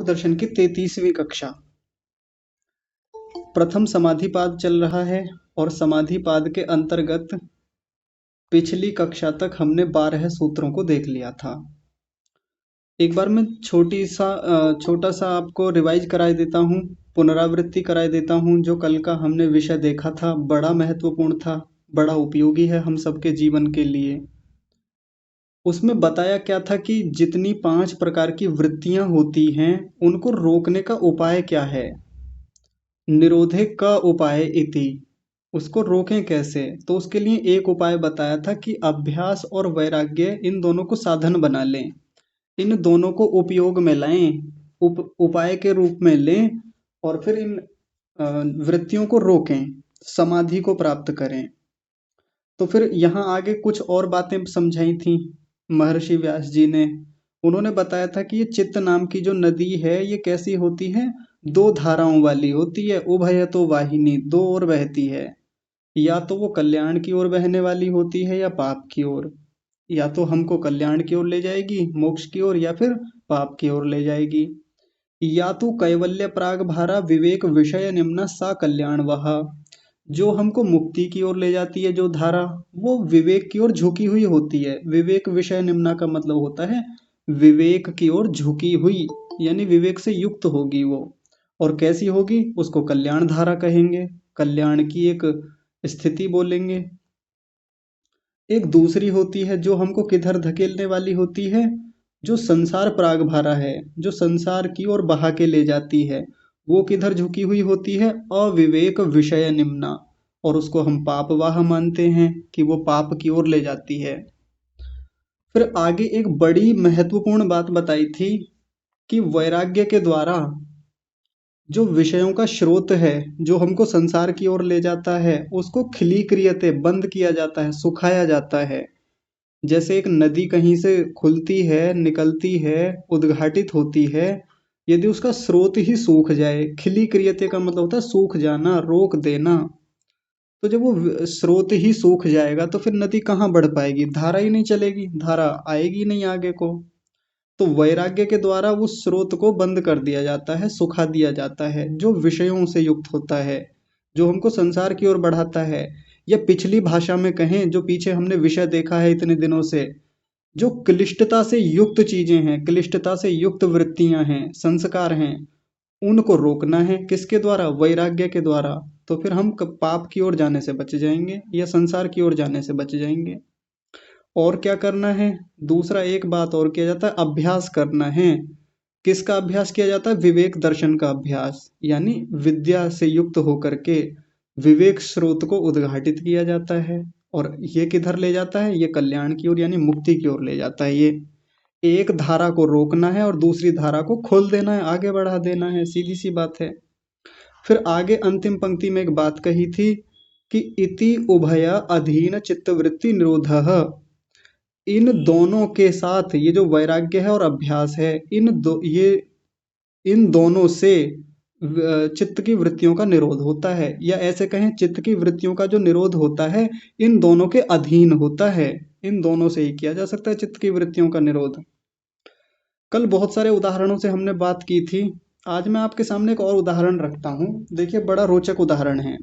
दर्शन की 33वीं कक्षा। प्रथम समाधिपाद चल रहा है और समाधिपाद के अंतर्गत पिछली कक्षा तक हमने 12 सूत्रों को देख लिया था। एक बार मैं छोटा सा आपको रिवाइज कराई देता हूँ, पुनरावृत्ति कराई देता हूँ। जो कल का हमने विषय देखा था बड़ा महत्वपूर्ण था, बड़ा उपयोगी है हम सबके जीवन के लिए। उसमें बताया क्या था कि जितनी 5 प्रकार की वृत्तियां होती हैं उनको रोकने का उपाय क्या है, निरोधे का उपाय इति। उसको रोकें कैसे, तो उसके लिए एक उपाय बताया था कि अभ्यास और वैराग्य इन दोनों को साधन बना लें, इन दोनों को उपयोग में लाएं, उपाय के रूप में लें और फिर इन वृत्तियों को रोकें, समाधि को प्राप्त करें। तो फिर यहाँ आगे कुछ और बातें समझाई थी महर्षि व्यास जी ने। उन्होंने बताया था कि ये चित्त नाम की जो नदी है ये कैसी होती है, 2 धाराओं वाली होती है। उभय तो वाहिनी, 2 ओर बहती है, या तो वो कल्याण की ओर बहने वाली होती है या पाप की ओर। या तो हमको कल्याण की ओर ले जाएगी, मोक्ष की ओर, या फिर पाप की ओर ले जाएगी। या तो कैवल्य प्राग भारा विवेक विषय निम्न सा कल्याण वहा। जो हमको मुक्ति की ओर ले जाती है जो धारा, वो विवेक की ओर झुकी हुई होती है। विवेक विषय निम्ना का मतलब होता है विवेक की ओर झुकी हुई, यानी विवेक से युक्त होगी वो। और कैसी होगी, उसको कल्याण धारा कहेंगे, कल्याण की एक स्थिति बोलेंगे। एक दूसरी होती है जो हमको किधर धकेलने वाली होती है, जो संसार प्राग भारा है, जो संसार की ओर बहा के ले जाती है। वो किधर झुकी हुई होती है, अविवेक विषय निम्ना, और उसको हम पापवाह मानते हैं कि वो पाप की ओर ले जाती है। फिर आगे एक बड़ी महत्वपूर्ण बात बताई थी कि वैराग्य के द्वारा जो विषयों का स्रोत है, जो हमको संसार की ओर ले जाता है, उसको खिली क्रियते बंद किया जाता है, सुखाया जाता है। जैसे एक नदी कहीं से खुलती है, निकलती है, उद्घाटित होती है, यदि उसका स्रोत ही सूख जाए, खिली क्रियते का मतलब होता है सूख जाना, रोक देना। तो जब वो स्रोत ही सूख जाएगा तो फिर नदी कहाँ बढ़ पाएगी, धारा ही नहीं चलेगी, धारा आएगी नहीं आगे को। तो वैराग्य के द्वारा उस स्रोत को बंद कर दिया जाता है, सुखा दिया जाता है, जो विषयों से युक्त होता है, जो हमको संसार की ओर बढ़ाता है। या पिछली भाषा में कहें, जो पीछे हमने विषय देखा है इतने दिनों से, जो क्लिष्टता से युक्त चीजें हैं, क्लिष्टता से युक्त वृत्तियां हैं, संस्कार हैं, उनको रोकना है। किसके द्वारा, वैराग्य के द्वारा। तो फिर हम पाप की ओर जाने से बच जाएंगे या संसार की ओर जाने से बच जाएंगे। और क्या करना है, दूसरा एक बात और किया जाता है, अभ्यास करना है। किसका अभ्यास किया जाता है, विवेक दर्शन का अभ्यास, यानी विद्या से युक्त होकर के विवेक स्रोत को उद्घाटित किया जाता है। और ये किधर ले जाता है, ये कल्याण की ओर यानी मुक्ति की ओर ले जाता है। ये एक धारा को रोकना है और दूसरी धारा को खोल देना है, आगे बढ़ा देना है, सीधी सी बात है। फिर आगे अंतिम पंक्ति में एक बात कही थी कि इति उभय अधीन चित्तवृत्ति निरोधः। इन दोनों के साथ, ये जो वैराग्य है और अभ्यास है, इन दोनों से चित्त की वृत्तियों का निरोध होता है, या ऐसे कहें चित्त की वृत्तियों का जो निरोध होता है इन दोनों के अधीन होता है। इन दोनों से ही किया जा सकता है चित्त की वृत्तियों का निरोध। कल बहुत सारे उदाहरणों से हमने बात की थी। आज मैं आपके सामने एक और उदाहरण रखता हूँ। देखिए, बड़ा रोचक उदाहरण है।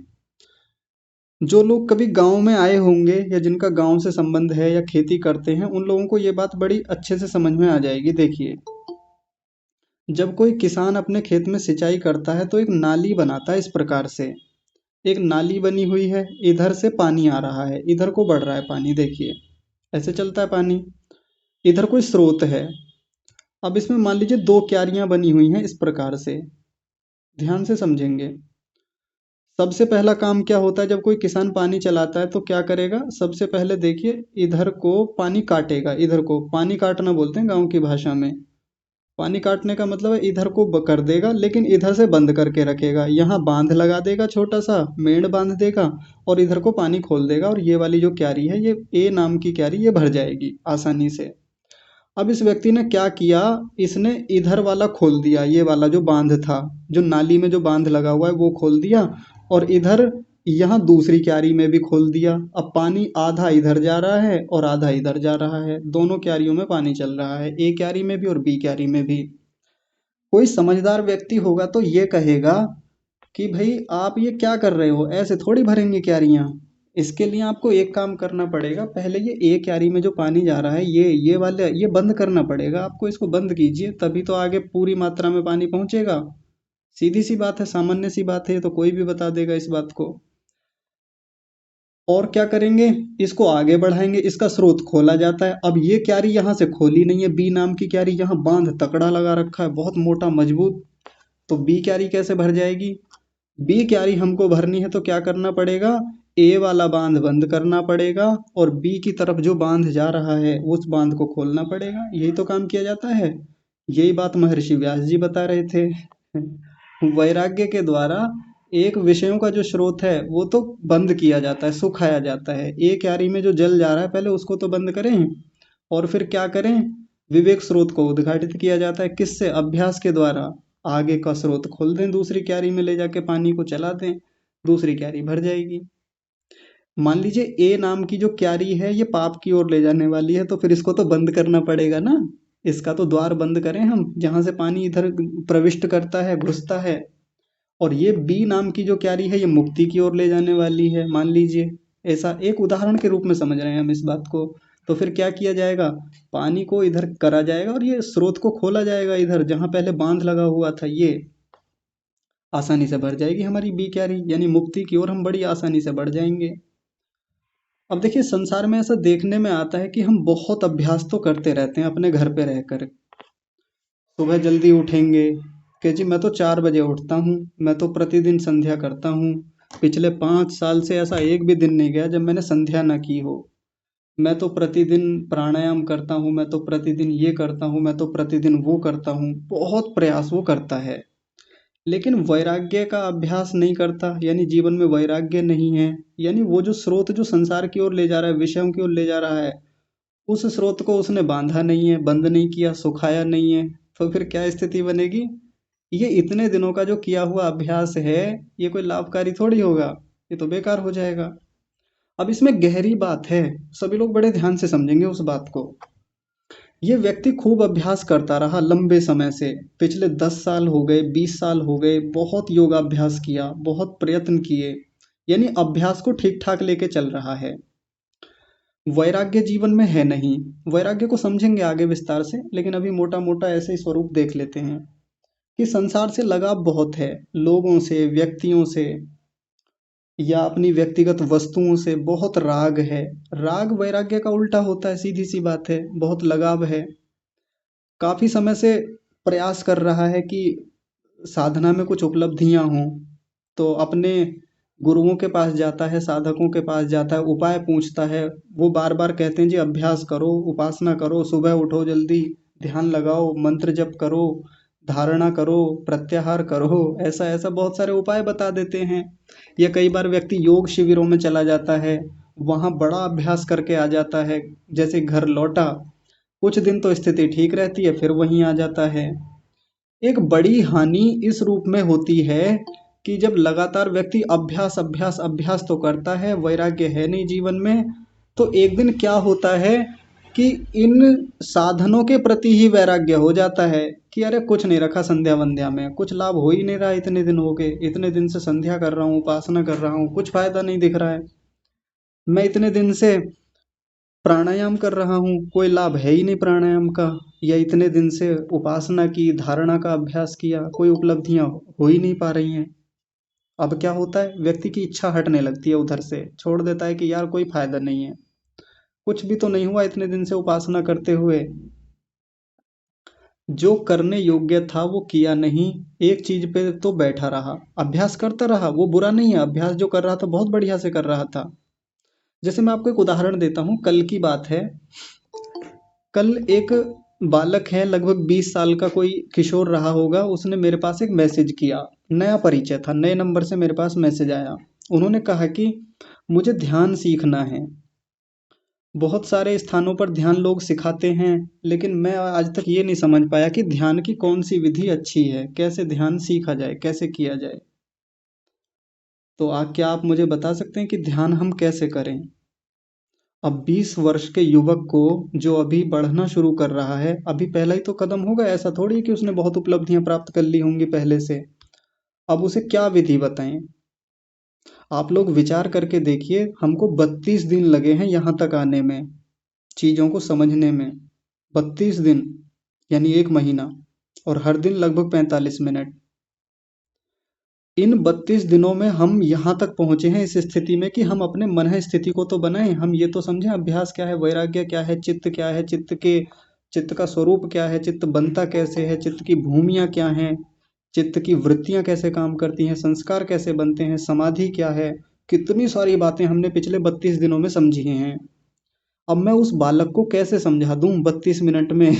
जो लोग कभी गांव में आए होंगे या जिनका गांव से संबंध है या खेती करते हैं, उन लोगों को ये बात बड़ी अच्छे से समझ में आ जाएगी। देखिए, जब कोई किसान अपने खेत में सिंचाई करता है तो एक नाली बनाता है। इस प्रकार से एक नाली बनी हुई है, इधर से पानी आ रहा है, इधर को बढ़ रहा है पानी, देखिए ऐसे चलता है पानी। इधर कोई स्रोत है। अब इसमें मान लीजिए 2 क्यारियां बनी हुई हैं। इस प्रकार से ध्यान से समझेंगे। सबसे पहला काम क्या होता है, जब कोई किसान पानी चलाता है तो क्या करेगा, सबसे पहले देखिए इधर को पानी काटेगा, इधर को पानी काटना बोलते हैं गांव की भाषा में। पानी काटने का मतलब है इधर को कर देगा, लेकिन इधर से बंद करके रखेगा। यहाँ बांध लगा देगा, छोटा सा मेड़ बांध देगा और इधर को पानी खोल देगा, और ये वाली जो क्यारी है, ये ए नाम की क्यारी, ये भर जाएगी आसानी से। अब इस व्यक्ति ने क्या किया, इसने इधर वाला खोल दिया, ये वाला जो बांध था, जो नाली में जो बांध लगा हुआ है वो खोल दिया, और इधर यहाँ दूसरी क्यारी में भी खोल दिया। अब पानी आधा इधर जा रहा है और आधा इधर जा रहा है, दोनों क्यारियों में पानी चल रहा है, ए क्यारी में भी और बी क्यारी में भी। कोई समझदार व्यक्ति होगा तो ये कहेगा कि भाई आप ये क्या कर रहे हो, ऐसे थोड़ी भरेंगे क्यारियां। इसके लिए आपको एक काम करना पड़ेगा, पहले ये एक क्यारी में जो पानी जा रहा है ये वाले ये बंद करना पड़ेगा आपको, इसको बंद कीजिए तभी तो आगे पूरी मात्रा में पानी पहुंचेगा। सीधी सी बात है, सामान्य सी बात है, ये तो कोई भी बता देगा इस बात को। और क्या करेंगे, इसको आगे बढ़ाएंगे, इसका स्रोत खोला जाता है। अब ये क्यारी यहाँ से खोली नहीं है, बी नाम की क्यारी, यहाँ बांध तकड़ा लगा रखा है बहुत मोटा मजबूत, तो बी क्यारी कैसे भर जाएगी। बी क्यारी हमको भरनी है तो क्या करना पड़ेगा, ए वाला बांध बंद करना पड़ेगा और बी की तरफ जो बांध जा रहा है उस बांध को खोलना पड़ेगा। यही तो काम किया जाता है। यही बात महर्षि व्यास जी बता रहे थे। वैराग्य के द्वारा एक विषयों का जो स्रोत है वो तो बंद किया जाता है, सुखाया जाता है। एक क्यारी में जो जल जा रहा है पहले उसको तो बंद करें और फिर क्या करें, विवेक स्रोत को उद्घाटित किया जाता है। किससे, अभ्यास के द्वारा। आगे का स्रोत खोल दें, दूसरी क्यारी में ले जाके पानी को चला दें, दूसरी क्यारी भर जाएगी। मान लीजिए ए नाम की जो क्यारी है ये पाप की ओर ले जाने वाली है, तो फिर इसको तो बंद करना पड़ेगा ना, इसका तो द्वार बंद करें हम, जहां से पानी इधर प्रविष्ट करता है, घुसता है। और ये बी नाम की जो क्यारी है ये मुक्ति की ओर ले जाने वाली है, मान लीजिए। ऐसा एक उदाहरण के रूप में समझ रहे हैं हम इस बात को। तो फिर क्या किया जाएगा, पानी को इधर करा जाएगा और ये स्रोत को खोला जाएगा, इधर जहां पहले बांध लगा हुआ था ये आसानी से भर जाएगी हमारी बी क्यारी, यानी मुक्ति की ओर हम बड़ी आसानी से बढ़ जाएंगे। अब देखिए संसार में ऐसा देखने में आता है कि हम बहुत अभ्यास तो करते रहते हैं अपने घर पे रहकर। सुबह जल्दी उठेंगे कि जी मैं तो 4 बजे उठता हूँ, मैं तो प्रतिदिन संध्या करता हूँ। पिछले 5 साल से ऐसा एक भी दिन नहीं गया जब मैंने संध्या ना की हो। मैं तो प्रतिदिन प्राणायाम करता हूँ, मैं तो प्रतिदिन ये करता हूँ, मैं तो प्रतिदिन वो करता हूँ, बहुत प्रयास वो करता है। लेकिन वैराग्य का अभ्यास नहीं करता, यानी जीवन में वैराग्य नहीं है, यानी वो जो स्रोत जो संसार की ओर ले जा रहा है, विषयों की ओर ले जा रहा है, उस स्रोत को उसने बांधा नहीं है, बंद नहीं किया, सुखाया नहीं है। तो फिर क्या स्थिति बनेगी, ये इतने दिनों का जो किया हुआ अभ्यास है ये कोई लाभकारी थोड़ी होगा, ये तो बेकार हो जाएगा। अब इसमें गहरी बात है, सभी लोग बड़े ध्यान से समझेंगे उस बात को। ये व्यक्ति खूब अभ्यास करता रहा लंबे समय से, पिछले 10 साल हो गए, 20 साल हो गए, बहुत योगाभ्यास किया, बहुत प्रयत्न किए, यानी अभ्यास को ठीक ठाक लेके चल रहा है। वैराग्य जीवन में है नहीं। वैराग्य को समझेंगे आगे विस्तार से, लेकिन अभी मोटा मोटा ऐसे ही स्वरूप देख लेते हैं कि संसार से लगाव बहुत है, लोगों से, व्यक्तियों से, या अपनी व्यक्तिगत वस्तुओं से बहुत राग है। राग वैराग्य का उल्टा होता है, सीधी सी बात है, बहुत लगाव है। काफी समय से प्रयास कर रहा है कि साधना में कुछ उपलब्धियां हों, तो अपने गुरुओं के पास जाता है, साधकों के पास जाता है, उपाय पूछता है। वो बार बार कहते हैं जी अभ्यास करो, उपासना करो, सुबह उठो जल्दी, ध्यान लगाओ, मंत्र जप करो, धारणा करो, प्रत्याहार करो, ऐसा ऐसा बहुत सारे उपाय बता देते हैं। या कई बार व्यक्ति योग शिविरों में चला जाता है, वहाँ बड़ा अभ्यास करके आ जाता है, जैसे घर लौटा, कुछ दिन तो स्थिति ठीक रहती है, फिर वहीं आ जाता है। एक बड़ी हानि इस रूप में होती है कि जब लगातार व्यक्ति अभ्यास अभ्यास अभ्यास तो करता है, वैराग्य है नहीं जीवन में, तो एक दिन क्या होता है कि इन साधनों के प्रति ही वैराग्य हो जाता है कि अरे कुछ नहीं रखा संध्या वंध्या में, कुछ लाभ हो ही नहीं रहा, इतने दिन हो गए, इतने दिन से संध्या कर रहा हूँ, उपासना कर रहा हूँ, कुछ फायदा नहीं दिख रहा है। मैं इतने दिन से प्राणायाम कर रहा हूँ, कोई लाभ है ही नहीं प्राणायाम का। या इतने दिन से उपासना की, धारणा का अभ्यास किया, कोई उपलब्धियां हो ही नहीं पा रही हैं। अब क्या होता है, व्यक्ति की इच्छा हटने लगती है, उधर से छोड़ देता है कि यार कोई फायदा नहीं है, कुछ भी तो नहीं हुआ इतने दिन से उपासना करते हुए। जो करने योग्य था वो किया नहीं, एक चीज पे तो बैठा रहा, अभ्यास करता रहा, वो बुरा नहीं है, अभ्यास जो कर रहा था बहुत बढ़िया से कर रहा था। जैसे मैं आपको एक उदाहरण देता हूँ, कल की बात है। कल एक बालक है, लगभग 20 साल का कोई किशोर रहा होगा, उसने मेरे पास एक मैसेज किया। नया परिचय था, नए नंबर से मेरे पास मैसेज आया। उन्होंने कहा कि मुझे ध्यान सीखना है, बहुत सारे स्थानों पर ध्यान लोग सिखाते हैं, लेकिन मैं आज तक ये नहीं समझ पाया कि ध्यान की कौन सी विधि अच्छी है, कैसे ध्यान सीखा जाए, कैसे किया जाए। तो क्या आप मुझे बता सकते हैं कि ध्यान हम कैसे करें। अब 20 वर्ष के युवक को, जो अभी बढ़ना शुरू कर रहा है, अभी पहला ही तो कदम होगा, ऐसा थोड़ी है कि उसने बहुत उपलब्धियां प्राप्त कर ली होंगी पहले से। अब उसे क्या विधि बताएं? आप लोग विचार करके देखिए, हमको 32 दिन लगे हैं यहाँ तक आने में, चीज़ों को समझने में। 32 दिन यानी 1 महीना, और हर दिन लगभग 45 मिनट। इन 32 दिनों में हम यहाँ तक पहुँचे हैं इस स्थिति में कि हम अपने मन स्थिति को तो बनाएं। हम ये तो समझें अभ्यास क्या है, वैराग्य क्या है, चित्त क्या है, चित्त का स्वरूप क्या है, चित्त बनता कैसे है, चित्त की भूमियाँ क्या हैं, चित्त की वृत्तियाँ कैसे काम करती हैं, संस्कार कैसे बनते हैं, समाधि क्या है। कितनी सारी बातें हमने पिछले 32 दिनों में समझी हैं। अब मैं उस बालक को कैसे समझा दूं 32 मिनट में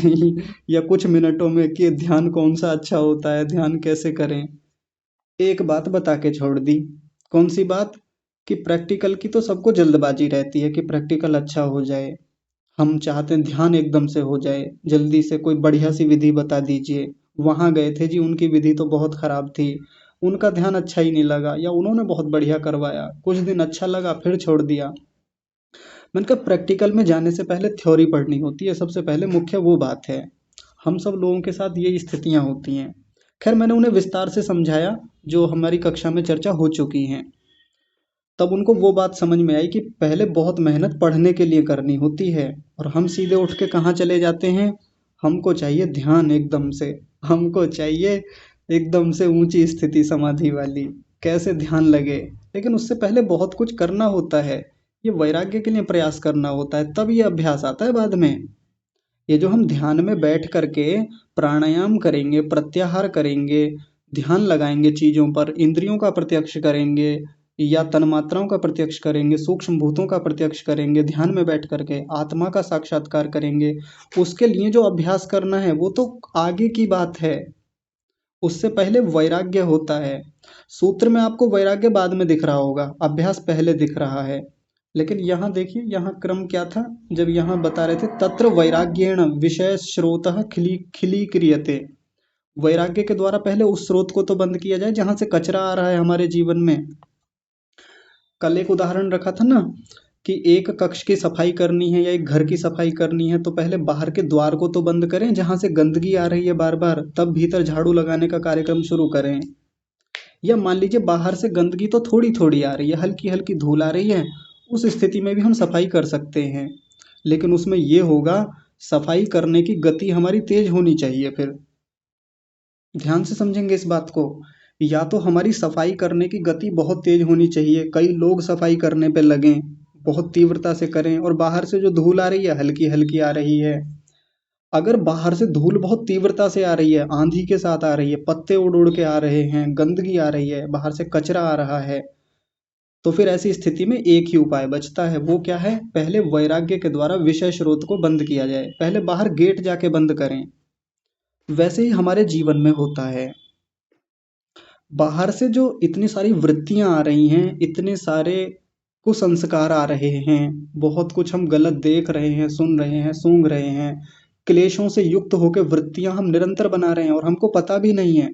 या कुछ मिनटों में कि ध्यान कौन सा अच्छा होता है, ध्यान कैसे करें। एक बात बता के छोड़ दी। कौन सी बात? कि प्रैक्टिकल की तो सबको जल्दबाजी रहती है कि प्रैक्टिकल अच्छा हो जाए। हम चाहते हैं ध्यान एकदम से हो जाए, जल्दी से कोई बढ़िया सी विधि बता दीजिए। वहां गए थे जी, उनकी विधि तो बहुत खराब थी, उनका ध्यान अच्छा ही नहीं लगा, या उन्होंने बहुत बढ़िया करवाया, कुछ दिन अच्छा लगा फिर छोड़ दिया। मैंने कहा प्रैक्टिकल में जाने से पहले थ्योरी पढ़नी होती है, सबसे पहले मुख्य वो बात है। हम सब लोगों के साथ ये स्थितियां होती हैं। खैर मैंने उन्हें विस्तार से समझाया, जो हमारी कक्षा में चर्चा हो चुकी हैं। तब उनको वो बात समझ में आई कि पहले बहुत मेहनत पढ़ने के लिए करनी होती है, और हम सीधे उठ के कहाँ चले जाते हैं? हमको चाहिए ध्यान एकदम से, हमको चाहिए एकदम से ऊंची स्थिति समाधि वाली, कैसे ध्यान लगे। लेकिन उससे पहले बहुत कुछ करना होता है, ये वैराग्य के लिए प्रयास करना होता है, तब ये अभ्यास आता है बाद में। ये जो हम ध्यान में बैठ करके प्राणायाम करेंगे, प्रत्याहार करेंगे, ध्यान लगाएंगे चीजों पर, इंद्रियों का प्रत्यक्ष करेंगे या तन्मात्राओं का प्रत्यक्ष करेंगे, सूक्ष्म भूतों का प्रत्यक्ष करेंगे, ध्यान में बैठ करके आत्मा का साक्षात्कार करेंगे, उसके लिए जो अभ्यास करना है वो तो आगे की बात है। उससे पहले वैराग्य होता है। सूत्र में आपको वैराग्य बाद में दिख रहा होगा, अभ्यास पहले दिख रहा है। लेकिन यहाँ देखिए, यहाँ क्रम क्या था, जब यहाँ बता रहे थे तत्र वैराग्येण विषय स्रोतः खिली खिली क्रियते। वैराग्य के द्वारा पहले उस स्रोत को तो बंद किया जाए जहां से कचरा आ रहा है हमारे जीवन में। कल एक उदाहरण रखा था ना, कि एक कक्ष की सफाई करनी है या एक घर की सफाई करनी है, तो पहले बाहर के द्वार को तो बंद करें जहां से गंदगी आ रही है बार बार, तब भीतर झाड़ू लगाने का कार्यक्रम शुरू करें। या मान लीजिए बाहर से गंदगी तो थोड़ी थोड़ी आ रही है, हल्की हल्की धूल आ रही है, उस स्थिति में भी हम सफाई कर सकते हैं। लेकिन उसमें ये होगा, सफाई करने की गति हमारी तेज होनी चाहिए। फिर ध्यान से समझेंगे इस बात को। या तो हमारी सफाई करने की गति बहुत तेज होनी चाहिए, कई लोग सफाई करने पे लगें, बहुत तीव्रता से करें, और बाहर से जो धूल आ रही है हल्की हल्की आ रही है। अगर बाहर से धूल बहुत तीव्रता से आ रही है, आंधी के साथ आ रही है, पत्ते उड़ उड़ के आ रहे हैं, गंदगी आ रही है, बाहर से कचरा आ रहा है, तो फिर ऐसी स्थिति में एक ही उपाय बचता है। वो क्या है? पहले वैराग्य के द्वारा विषय स्रोत को बंद किया जाए, पहले बाहर गेट जाके बंद करें। वैसे ही हमारे जीवन में होता है। बाहर से जो इतनी सारी वृत्तियां आ रही हैं, इतने सारे कुसंस्कार आ रहे हैं, बहुत कुछ हम गलत देख रहे हैं, सुन रहे हैं, सूंघ रहे हैं, क्लेशों से युक्त होकर वृत्तियां हम निरंतर बना रहे हैं और हमको पता भी नहीं है।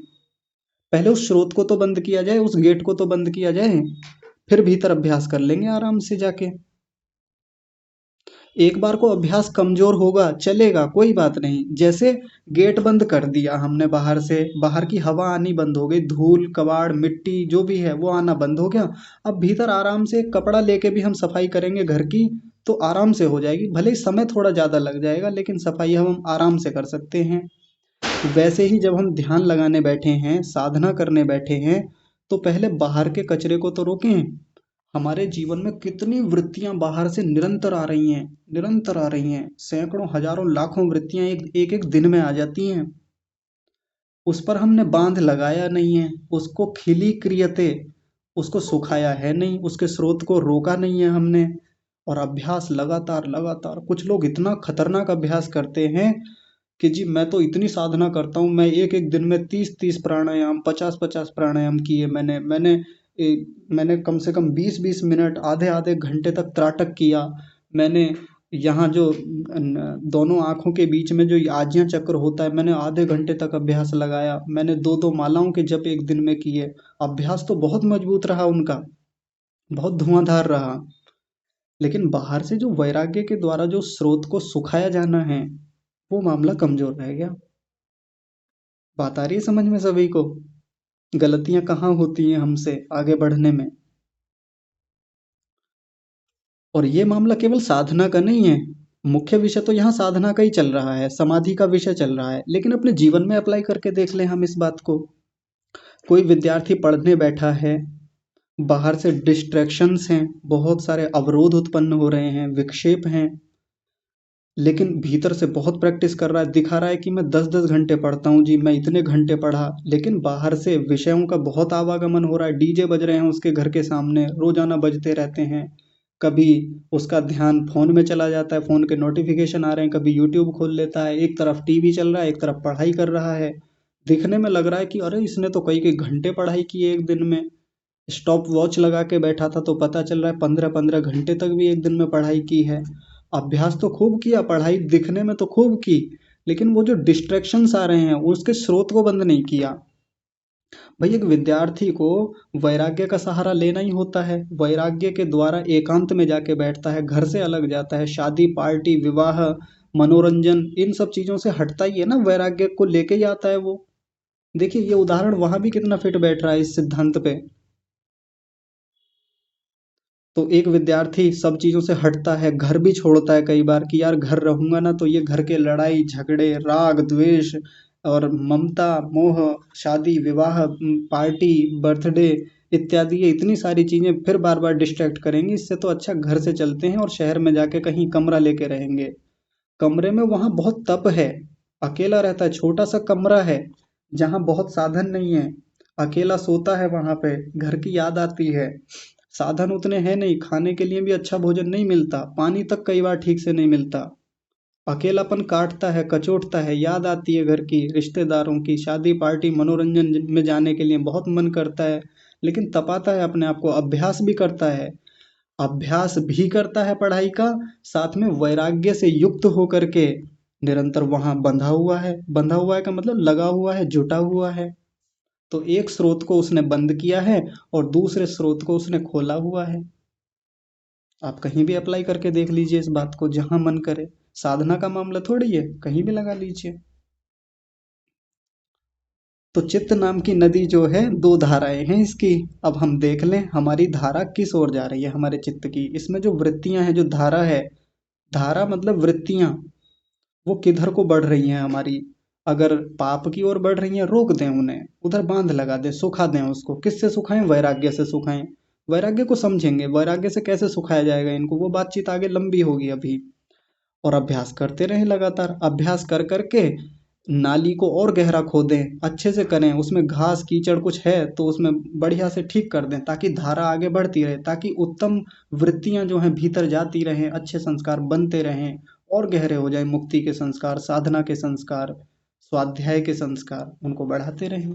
पहले उस स्रोत को तो बंद किया जाए, उस गेट को तो बंद किया जाए, फिर भीतर अभ्यास कर लेंगे आराम से जाके। एक बार को अभ्यास कमजोर होगा, चलेगा, कोई बात नहीं। जैसे गेट बंद कर दिया हमने, बाहर से बाहर की हवा आनी बंद हो गई, धूल कबाड़ मिट्टी जो भी है वो आना बंद हो गया। अब भीतर आराम से एक कपड़ा लेके भी हम सफाई करेंगे घर की, तो आराम से हो जाएगी। भले ही समय थोड़ा ज़्यादा लग जाएगा, लेकिन सफाई हम आराम से कर सकते हैं। वैसे ही जब हम ध्यान लगाने बैठे हैं, साधना करने बैठे हैं, तो पहले बाहर के कचरे को तो रोकें। हमारे जीवन में कितनी वृत्तियां बाहर से निरंतर आ रही हैं, निरंतर आ रही हैं, सैकड़ों हजारों लाखों वृत्तियां एक एक दिन में आ जाती हैं। उस पर हमने बांध लगाया नहीं है, उसको खिली क्रियते, उसको सुखाया है नहीं, उसके स्रोत को रोका नहीं है हमने। और अभ्यास लगातार लगातार, कुछ लोग इतना खतरनाक अभ्यास करते हैं कि जी मैं तो इतनी साधना करता हूँ, मैं एक एक दिन में 30-30 प्राणायाम, 50-50 प्राणायाम किए मैंने मैंने मैंने कम से कम 20-20 मिनट, आधे आधे घंटे तक त्राटक किया। मैंने यहाँ जो दोनों आँखों के बीच में जो आज्ञा चक्र होता है, मैंने आधे घंटे तक अभ्यास लगाया। मैंने 2-2 मालाओं के जप एक दिन में किए। अभ्यास तो बहुत मजबूत रहा उनका, बहुत धुआंधार रहा। लेकिन बाहर से जो वैराग्य के द्वारा जो स्रोत को सुखाया जाना है, वो मामला कमजोर रह गया। बात आ रही है समझ में सभी को? गलतियां कहाँ होती हैं हमसे आगे बढ़ने में? और ये मामला केवल साधना का नहीं है। मुख्य विषय तो यहाँ साधना का ही चल रहा है, समाधि का विषय चल रहा है, लेकिन अपने जीवन में अप्लाई करके देख लें हम इस बात को। कोई विद्यार्थी पढ़ने बैठा है, बाहर से डिस्ट्रैक्शंस हैं, बहुत सारे अवरोध उत्पन्न हो रहे हैं, विक्षेप हैं, लेकिन भीतर से बहुत प्रैक्टिस कर रहा है, दिखा रहा है कि मैं 10-10 घंटे पढ़ता हूँ जी, मैं इतने घंटे पढ़ा, लेकिन बाहर से विषयों का बहुत आवागमन हो रहा है, डीजे बज रहे हैं उसके घर के सामने, रोजाना बजते रहते हैं। कभी उसका ध्यान फोन में चला जाता है, फोन के नोटिफिकेशन आ रहे हैं, कभी यूट्यूब खोल लेता है, एक तरफ टीवी चल रहा है, एक तरफ पढ़ाई कर रहा है। दिखने में लग रहा है कि अरे इसने तो कई कई घंटे पढ़ाई की है एक दिन में। स्टॉप वॉच लगा के बैठा था तो पता चल रहा है 15-15 घंटे तक भी एक दिन में पढ़ाई की है। अभ्यास तो खूब किया, पढ़ाई दिखने में तो खूब की, लेकिन वो जो डिस्ट्रैक्शंस आ रहे हैं उसके स्रोत को बंद नहीं किया। भाई एक विद्यार्थी को वैराग्य का सहारा लेना ही होता है। वैराग्य के द्वारा एकांत में जाके बैठता है, घर से अलग जाता है, शादी पार्टी विवाह मनोरंजन इन सब चीजों से हटता ही है ना, वैराग्य को लेके ही आता है वो। देखिए ये उदाहरण वहां भी कितना फिट बैठ रहा है इस सिद्धांत पे। तो एक विद्यार्थी सब चीज़ों से हटता है, घर भी छोड़ता है कई बार कि यार घर रहूँगा ना तो ये घर के लड़ाई झगड़े राग द्वेष और ममता मोह शादी विवाह पार्टी बर्थडे इत्यादि ये इतनी सारी चीज़ें फिर बार बार डिस्ट्रैक्ट करेंगी, इससे तो अच्छा घर से चलते हैं और शहर में जाके कहीं कमरा लेके रहेंगे। कमरे में वहाँ बहुत तप है, अकेला रहता है, छोटा सा कमरा है जहाँ बहुत साधन नहीं है, अकेला सोता है वहाँ पे, घर की याद आती है। साधन उतने हैं नहीं, खाने के लिए भी अच्छा भोजन नहीं मिलता, पानी तक कई बार ठीक से नहीं मिलता, अकेलापन काटता है कचोटता है, याद आती है घर की रिश्तेदारों की, शादी पार्टी मनोरंजन में जाने के लिए बहुत मन करता है, लेकिन तपाता है अपने आप को, अभ्यास भी करता है। अभ्यास भी करता है पढ़ाई का, साथ में वैराग्य से युक्त होकर के निरंतर वहां बंधा हुआ है। बंधा हुआ है का मतलब लगा हुआ है, जुटा हुआ है। तो एक स्रोत को उसने बंद किया है और दूसरे स्रोत को उसने खोला हुआ है। आप कहीं भी अप्लाई करके देख लीजिए इस बात को, जहां मन करे। साधना का मामला थोड़ी है, कहीं भी लगा लीजिए। तो चित्त नाम की नदी जो है, दो धाराएं हैं इसकी। अब हम देख लें हमारी धारा किस ओर जा रही है, हमारे चित्त की। इसमें जो वृत्तियां हैं, जो धारा है, धारा मतलब वृत्तियां, वो किधर को बढ़ रही हैं हमारी। अगर पाप की ओर बढ़ रही हैं, रोक दें उन्हें, उधर बांध लगा दें, सुखा दें उसको। किससे सुखाएं? वैराग्य से सुखाएं। वैराग्य को समझेंगे, वैराग्य से कैसे सुखाया जाएगा इनको, वो बातचीत आगे लंबी होगी अभी। और अभ्यास करते रहें लगातार, अभ्यास कर करके नाली को और गहरा खोदें, अच्छे से करें, उसमें घास कीचड़ कुछ है तो उसमें बढ़िया से ठीक कर दें, ताकि धारा आगे बढ़ती रहे, ताकि उत्तम वृत्तियां जो हैं भीतर जाती रहें, अच्छे संस्कार बनते रहें और गहरे हो जाए, मुक्ति के संस्कार, साधना के संस्कार, स्वाध्याय के संस्कार, उनको बढ़ाते रहें।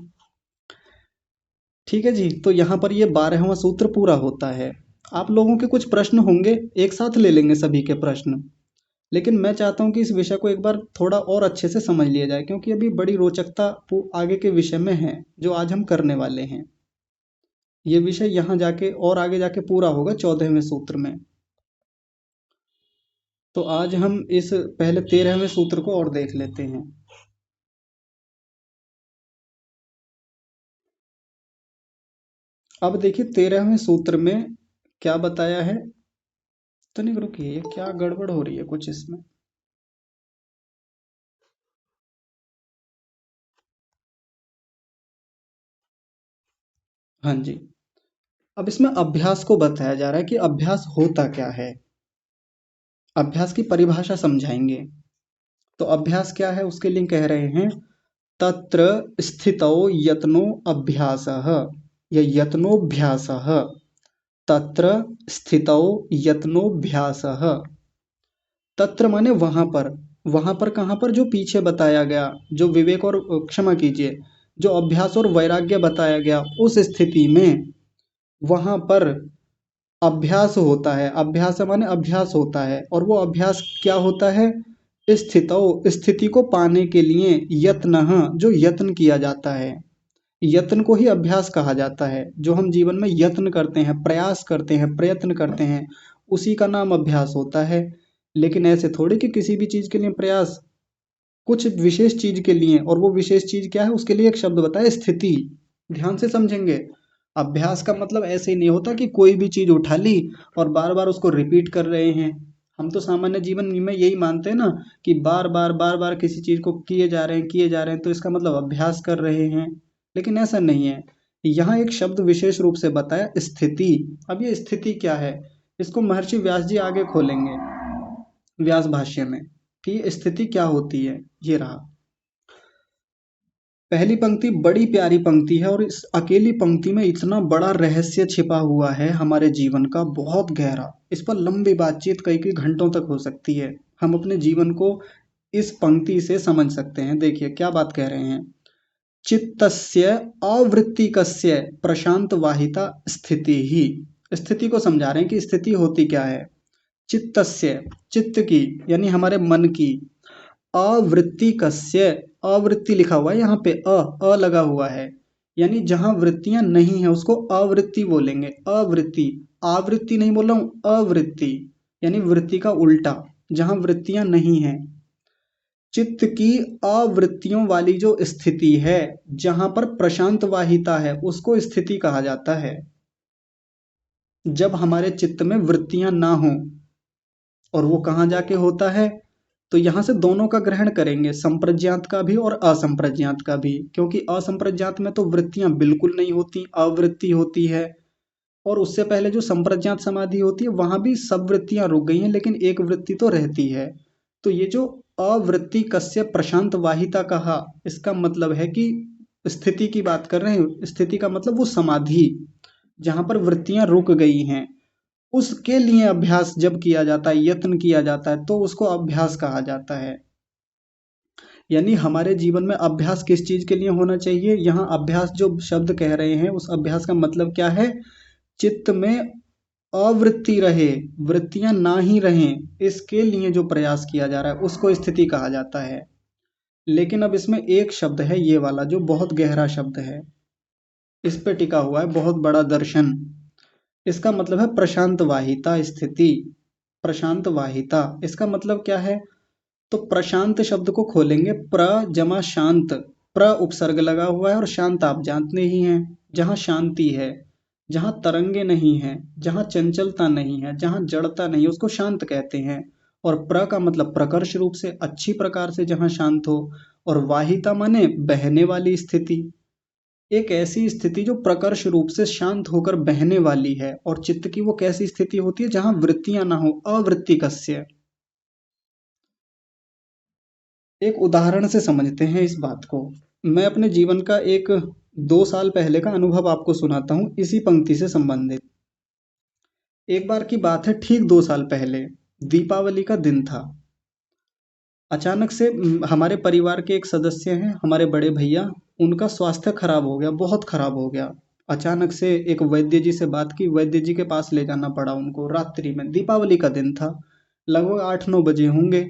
ठीक है जी, तो यहाँ पर ये 12वां सूत्र पूरा होता है। आप लोगों के कुछ प्रश्न होंगे, एक साथ ले लेंगे सभी के प्रश्न, लेकिन मैं चाहता हूँ कि इस विषय को एक बार थोड़ा और अच्छे से समझ लिया जाए, क्योंकि अभी बड़ी रोचकता आगे के विषय में है जो आज हम करने वाले हैं। ये विषय यहाँ जाके और आगे जाके पूरा होगा 14वें सूत्र में। तो आज हम इस पहले 13वें सूत्र को और देख लेते हैं। अब देखिए 13वें सूत्र में क्या बताया है। तो नहीं रुकिए, ये क्या गड़बड़ हो रही है कुछ इसमें। हाँ जी, अब इसमें अभ्यास को बताया जा रहा है कि अभ्यास होता क्या है, अभ्यास की परिभाषा समझाएंगे। तो अभ्यास क्या है उसके लिए कह रहे हैं, तत्र स्थितौ यत्नो अभ्यासः या यत्नोभ्यासः। तत्र स्थितौ यत्नोभ्यासः। तत्र माने वहां पर, वहां पर कहाँ पर, जो पीछे बताया गया, जो विवेक और क्षमा कीजिए, जो अभ्यास और वैराग्य बताया गया उस स्थिति में, वहां पर अभ्यास होता है। अभ्यास माने अभ्यास होता है, और वो अभ्यास क्या होता है, स्थितौ स्थिति को पाने के लिए, यत्न जो यत्न किया जाता है, यत्न को ही अभ्यास कहा जाता है। जो हम जीवन में यत्न करते हैं, प्रयास करते हैं, प्रयत्न करते हैं, उसी का नाम अभ्यास होता है। लेकिन ऐसे थोड़ी कि किसी भी चीज के लिए प्रयास कुछ विशेष चीज के लिए, और वो विशेष चीज क्या है उसके लिए एक शब्द बताए, स्थिति। ध्यान से समझेंगे। अभ्यास का मतलब ऐसे ही नहीं होता कि कोई भी चीज उठा ली और बार बार उसको रिपीट कर रहे हैं। हम तो सामान्य जीवन में यही मानते हैं ना कि बार बार किसी चीज को किए जा रहे हैं तो इसका मतलब अभ्यास कर रहे हैं। लेकिन ऐसा नहीं है। यहाँ एक शब्द विशेष रूप से बताया, स्थिति। अब ये स्थिति क्या है, इसको महर्षि व्यास जी आगे खोलेंगे व्यास भाष्य में कि ये स्थिति क्या होती है। ये रहा पहली पंक्ति, बड़ी प्यारी पंक्ति है और इस अकेली पंक्ति में इतना बड़ा रहस्य छिपा हुआ है हमारे जीवन का, बहुत गहरा। इस पर लंबी बातचीत कई कई घंटों तक हो सकती है। हम अपने जीवन को इस पंक्ति से समझ सकते हैं। देखिए क्या बात कह रहे हैं, चित्तस्य अवृत्तिकस्य प्रशांत वाहिता स्थिति ही। स्थिति को समझा रहे हैं कि स्थिति होती क्या है। चित्तस्य, चित्त की यानी हमारे मन की, आवृत्ति कस्य, आवृत्ति लिखा हुआ है यहाँ पे, अ लगा हुआ है, यानी जहां वृत्तियां नहीं है उसको आवृत्ति बोलेंगे। आवृत्ति, आवृत्ति नहीं बोल रहा हूं, अवृत्ति यानी वृत्ति का उल्टा, जहां वृत्तियां नहीं है। चित्त की आवृत्तियों वाली जो स्थिति है, जहां पर प्रशांत वाहिता है, उसको स्थिति कहा जाता है। जब हमारे चित्त में वृत्तियां ना हो, और वो कहाँ जाके होता है, तो यहां से दोनों का ग्रहण करेंगे, संप्रज्ञात का भी और असंप्रज्ञात का भी। क्योंकि असंप्रज्ञात में तो वृत्तियां बिल्कुल नहीं होती, अवृत्ति होती है। और उससे पहले जो संप्रज्ञात समाधि होती है वहां भी सब वृत्तियां रुक गई हैं, लेकिन एक वृत्ति तो रहती है। तो ये जो अवृत्ति कस्य प्रशांत वाहिता कहा, इसका मतलब है कि स्थिति की बात कर रहे हैं। स्थिति का मतलब वो समाधि जहां पर वृत्तियां रुक गई हैं, उसके लिए अभ्यास जब किया जाता है, यत्न किया जाता है, तो उसको अभ्यास कहा जाता है। यानी हमारे जीवन में अभ्यास किस चीज के लिए होना चाहिए, यहाँ अभ्यास जो शब्द कह रहे हैं उस अभ्यास का मतलब क्या है, चित्त में अवृत्ति रहे, वृत्तियां ना ही रहें, इसके लिए जो प्रयास किया जा रहा है उसको स्थिति कहा जाता है। लेकिन अब इसमें एक शब्द है ये वाला जो बहुत गहरा शब्द है, इस पे टिका हुआ है बहुत बड़ा दर्शन। इसका मतलब है प्रशांत वाहिता स्थिति। प्रशांत वाहिता इसका मतलब क्या है, तो प्रशांत शब्द को खोलेंगे, प्र जमा शांत, प्र उपसर्ग लगा हुआ है और शांत आप जानते ही हैं, जहां शांति है, जहां तरंगे नहीं है, जहां चंचलता नहीं है, जहां जड़ता नहीं है, उसको शांत कहते हैं। और प्र का मतलब प्रकर्ष रूप से, अच्छी प्रकार से जहां शांत हो। और वाहिता माने बहने वाली स्थिति, एक ऐसी स्थिति जो प्रकर्ष रूप से शांत होकर बहने वाली है। और चित्त की वो कैसी स्थिति होती है, जहां वृत्तियां ना हो, अवृत्तिकस्य। एक उदाहरण से समझते हैं इस बात को। मैं अपने जीवन का एक 2 साल पहले का अनुभव आपको सुनाता हूँ इसी पंक्ति से संबंधित। एक बार की बात है, ठीक 2 साल पहले दीपावली का दिन था। अचानक से हमारे परिवार के एक सदस्य हैं, हमारे बड़े भैया, उनका स्वास्थ्य खराब हो गया, बहुत खराब हो गया। अचानक से एक वैद्य जी से बात की, वैद्य जी के पास ले जाना पड़ा उनको रात्रि में। दीपावली का दिन था, लगभग 8-9 बजे होंगे।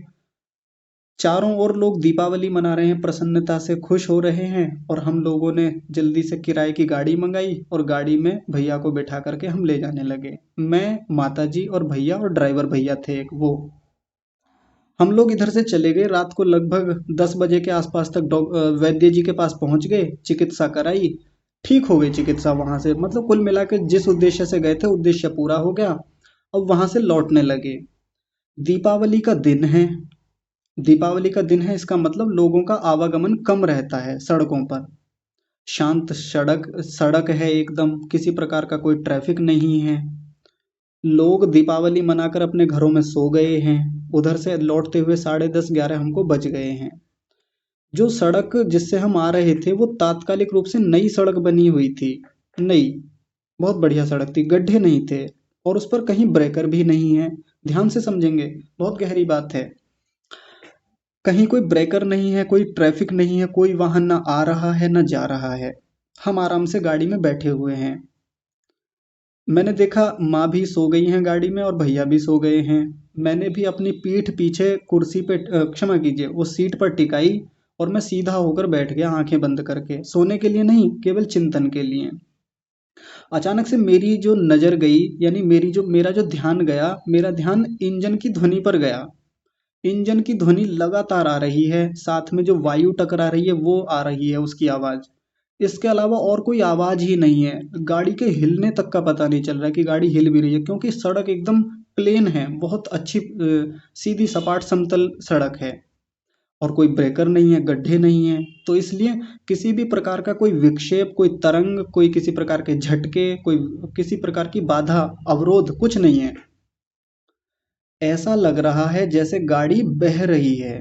चारों ओर लोग दीपावली मना रहे हैं, प्रसन्नता से खुश हो रहे हैं। और हम लोगों ने जल्दी से किराए की गाड़ी मंगाई और गाड़ी में भैया को बैठा करके हम ले जाने लगे। मैं, माताजी और भैया, और ड्राइवर भैया थे एक वो। हम लोग इधर से चले गए, रात को लगभग 10 बजे के आसपास तक वैद्य जी के पास पहुंच गए, चिकित्सा कराई, ठीक हो गई चिकित्सा वहां से। मतलब कुल मिला के जिस उद्देश्य से गए थे उद्देश्य पूरा हो गया। अब वहां से लौटने लगे। दीपावली का दिन है, दीपावली का दिन है, इसका मतलब लोगों का आवागमन कम रहता है सड़कों पर। शांत सड़क सड़क है एकदम, किसी प्रकार का कोई ट्रैफिक नहीं है। लोग दीपावली मनाकर अपने घरों में सो गए हैं। उधर से लौटते हुए 10:30-11 हमको बज गए हैं। जो सड़क जिससे हम आ रहे थे वो तात्कालिक रूप से नई सड़क बनी हुई थी, नई, बहुत बढ़िया सड़क थी, गड्ढे नहीं थे और उस पर कहीं ब्रेकर भी नहीं है। ध्यान से समझेंगे, बहुत गहरी बात है। कहीं कोई ब्रेकर नहीं है, कोई ट्रैफिक नहीं है, कोई वाहन ना आ रहा है ना जा रहा है। हम आराम से गाड़ी में बैठे हुए हैं। मैंने देखा माँ भी सो गई हैं गाड़ी में और भैया भी सो गए हैं। मैंने भी अपनी पीठ पीछे कुर्सी पे, क्षमा कीजिए, वो सीट पर टिकाई और मैं सीधा होकर बैठ गया, आंखें बंद करके, सोने के लिए नहीं, केवल चिंतन के लिए। अचानक से मेरी जो नज़र गई, यानी मेरा जो ध्यान गया, मेरा ध्यान इंजन की ध्वनि पर गया। इंजन की ध्वनि लगातार आ रही है, साथ में जो वायु टकरा रही है वो आ रही है उसकी आवाज़। इसके अलावा और कोई आवाज़ ही नहीं है। गाड़ी के हिलने तक का पता नहीं चल रहा है कि गाड़ी हिल भी रही है, क्योंकि सड़क एकदम प्लेन है, बहुत अच्छी सीधी सपाट समतल सड़क है। और कोई ब्रेकर नहीं है, गड्ढे नहीं है, तो इसलिए किसी भी प्रकार का कोई विक्षेप, कोई तरंग, कोई किसी प्रकार के झटके, कोई किसी प्रकार की बाधा, अवरोध कुछ नहीं है। ऐसा लग रहा है जैसे गाड़ी बह रही है।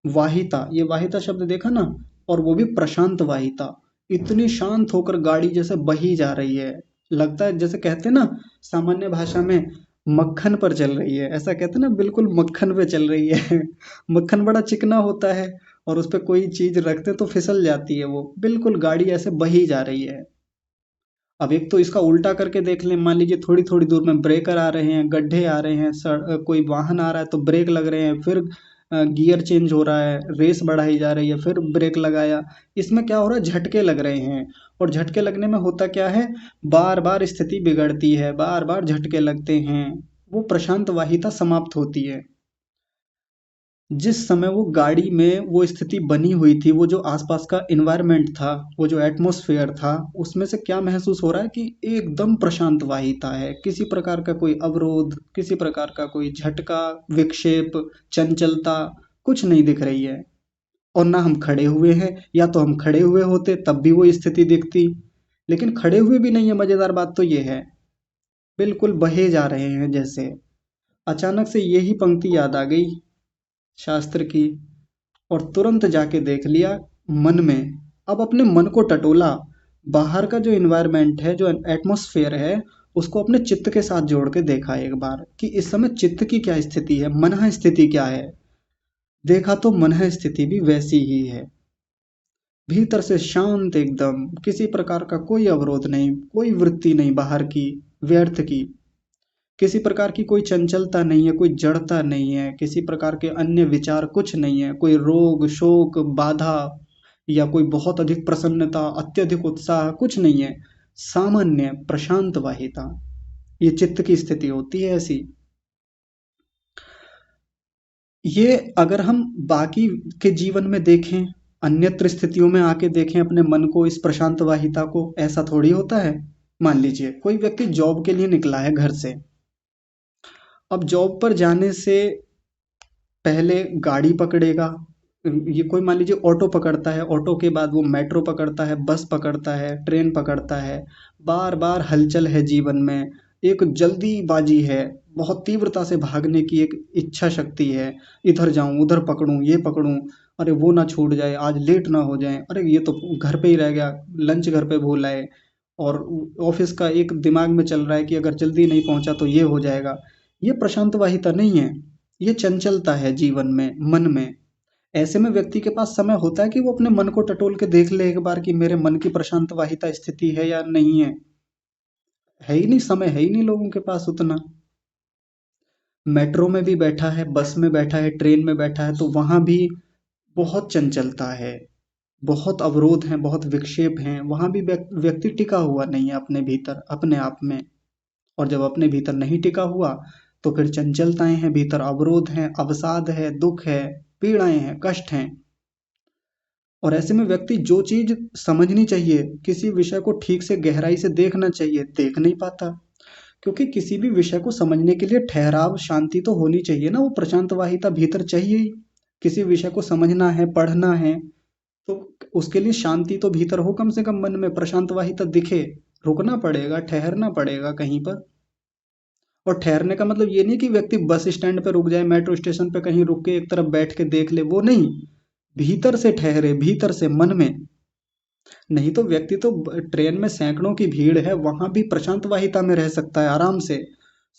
वाहिता, ये वाहिता शब्द देखा ना, और वो भी प्रशांत वाहिता। इतनी शांत होकर गाड़ी जैसे बही जा रही है। लगता है जैसे कहते हैं ना सामान्य भाषा में, मक्खन पर चल रही है, ऐसा कहते हैं ना, बिल्कुल मक्खन पे चल रही है। मक्खन बड़ा चिकना होता है, और उस पे कोई चीज रखते तो फिसल जाती है, वो बिल्कुल गाड़ी ऐसे बही जा रही है। अब एक तो इसका उल्टा करके देख लें, मान लीजिए थोड़ी थोड़ी दूर में ब्रेकर आ रहे हैं, गड्ढे आ रहे हैं, कोई वाहन आ रहा है तो ब्रेक लग रहे हैं, फिर गियर चेंज हो रहा है, रेस बढ़ाई जा रही है, फिर ब्रेक लगाया। इसमें क्या हो रहा है, झटके लग रहे हैं। और झटके लगने में होता क्या है, बार बार स्थिति बिगड़ती है, बार बार झटके लगते हैं, वो प्रशांत वाहिता समाप्त होती है। जिस समय वो गाड़ी में वो स्थिति बनी हुई थी, वो जो आसपास का इन्वायरमेंट था, वो जो एटमॉस्फेयर था, उसमें से क्या महसूस हो रहा है कि एकदम प्रशांत वाहिता है। किसी प्रकार का कोई अवरोध, किसी प्रकार का कोई झटका, विक्षेप, चंचलता कुछ नहीं दिख रही है। और ना हम खड़े हुए हैं, या तो हम खड़े हुए होते तब भी वो स्थिति दिखती, लेकिन खड़े हुए भी नहीं है। मजेदार बात तो ये है, बिल्कुल बहे जा रहे हैं जैसे। अचानक से यही पंक्ति याद आ गई शास्त्र की, और तुरंत जाके देख लिया मन में। अब अपने मन को टटोला, बाहर का जो इन्वायरमेंट है, जो एटमॉस्फेयर है, उसको अपने चित्त के साथ जोड़ के देखा एक बार कि इस समय चित्त की क्या स्थिति है, मनः स्थिति क्या है। देखा तो मनः स्थिति भी वैसी ही है, भीतर से शांत एकदम, किसी प्रकार का कोई अवरोध नहीं, कोई वृत्ति नहीं बाहर की, व्यर्थ की। किसी प्रकार की कोई चंचलता नहीं है, कोई जड़ता नहीं है, किसी प्रकार के अन्य विचार कुछ नहीं है, कोई रोग शोक बाधा, या कोई बहुत अधिक प्रसन्नता, अत्यधिक उत्साह कुछ नहीं है। सामान्य प्रशांत वाहिता, ये चित्त की स्थिति होती है ऐसी। ये अगर हम बाकी के जीवन में देखें, अन्यत्र स्थितियों में आके देखें अपने मन को, इस प्रशांत वाहिता को, ऐसा थोड़ी होता है। मान लीजिए कोई व्यक्ति जॉब के लिए निकला है घर से। अब जॉब पर जाने से पहले गाड़ी पकड़ेगा। ये कोई मान लीजिए ऑटो पकड़ता है, ऑटो के बाद वो मेट्रो पकड़ता है, बस पकड़ता है, ट्रेन पकड़ता है। बार बार हलचल है जीवन में, एक जल्दीबाजी है, बहुत तीव्रता से भागने की एक इच्छा शक्ति है। इधर जाऊं, उधर पकड़ूं, ये पकड़ूं, अरे वो ना छूट जाए, आज लेट ना हो जाए, अरे ये तो घर पे ही रह गया, लंच घर पे भूल आए। और ऑफिस का एक दिमाग में चल रहा है कि अगर जल्दी नहीं पहुंचा तो ये हो जाएगा। ये प्रशांत वाहिता नहीं है, ये चंचलता है जीवन में, मन में। ऐसे में व्यक्ति के पास समय होता है कि वो अपने मन को टटोल के देख ले एक बार कि मेरे मन की प्रशांत वाहिता स्थिति है या नहीं है। है ही नहीं, समय है ही नहीं लोगों के पास उतना। मेट्रो में भी बैठा है, बस में बैठा है, ट्रेन में बैठा है, तो वहां भी बहुत चंचलता है, बहुत अवरोध हैं, बहुत विक्षेप हैं। वहां भी व्यक्ति टिका हुआ नहीं है अपने भीतर, अपने आप में। और जब अपने भीतर नहीं टिका हुआ, तो फिर चंचलताएं हैं, भीतर अवरोध हैं, अवसाद है, दुख है, पीड़ाएं हैं, कष्ट हैं। और ऐसे में व्यक्ति जो चीज समझनी चाहिए, किसी विषय को ठीक से गहराई से देखना चाहिए, देख नहीं पाता। क्योंकि किसी भी विषय को समझने के लिए ठहराव, शांति तो होनी चाहिए ना, वो प्रशांत वाहिता भीतर चाहिए ही। किसी विषय को समझना है, पढ़ना है, तो उसके लिए शांति तो भीतर हो, कम से कम मन में प्रशांत वाहिता दिखे। रुकना पड़ेगा, ठहरना पड़ेगा कहीं पर। और ठहरने का मतलब ये नहीं कि व्यक्ति बस स्टैंड पे रुक जाए, मेट्रो स्टेशन पे कहीं रुक के एक तरफ बैठ के देख ले, वो नहीं। भीतर से ठहरे, भीतर से, मन में। नहीं तो व्यक्ति तो ट्रेन में सैकड़ों की भीड़ है, वहां भी प्रशांत वाहिता में रह सकता है आराम से।